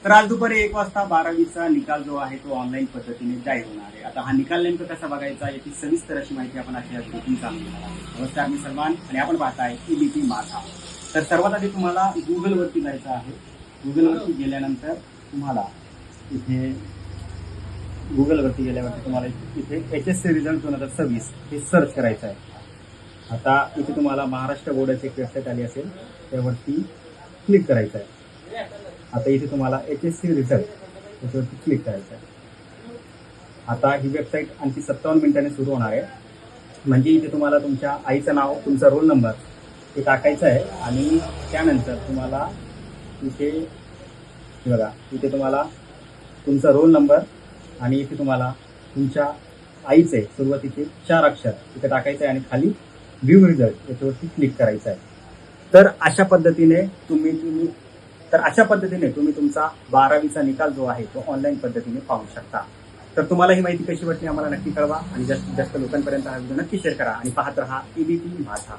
तर आज दुपारी 1 वाजता 12वीचा निकाल जो आहे तो ऑनलाईन पद्धतीने जाहीर होणार आहे. आता हा निकाल नेमका कसा बघायचा याची सविस्तर अशी माहिती आपण आजच्या व्हिडिओतून जाणून घेणार आहोत. नमस्कार, मी सलमान आणि आपण पाहताय EBP माझा. तर सर्वात आधी तुम्हाला गुगलवरती जायचं आहे. गुगलवरती गेल्यानंतर तुम्हाला इथे इथे HSC रिझल्ट 2026 हे सर्च करायचं आहे. आता इथे तुम्हाला महाराष्ट्र बोर्डाची एक वेबसाईट आली असेल, त्यावरती क्लिक करायचं आहे. आता इथे तुम्हाला HSC रिझल्ट त्याच्यावरती क्लिक करायचं आहे. आता ही वेबसाईट आणखी 57 मिनिटांनी सुरू होणार आहे. म्हणजे इथे तुम्हाला तुमच्या आईचं नाव, तुमचा रोल नंबर हे टाकायचं आहे आणि त्यानंतर तुम्हाला इथे बघा, इथे तुम्हाला तुमचा रोल नंबर आणि इथे तुम्हाला तुमच्या आईचे सुरुवातीचे 4 अक्षर इथे टाकायचं आहे आणि खाली व्ह्यू रिझल्ट याच्यावरती क्लिक करायचं आहे. तर अशा पद्धतीने तुम्ही तुमचा 12वीचा निकाल जो आहे तो ऑनलाईन पद्धतीने पाहू शकता. तर तुम्हाला ही माहिती कशी वाटली आम्हाला नक्की कळवा आणि जास्तीत जास्त लोकांपर्यंत हा व्हिडिओ नक्की शेअर करा आणि पाहत रहा EBP माझा.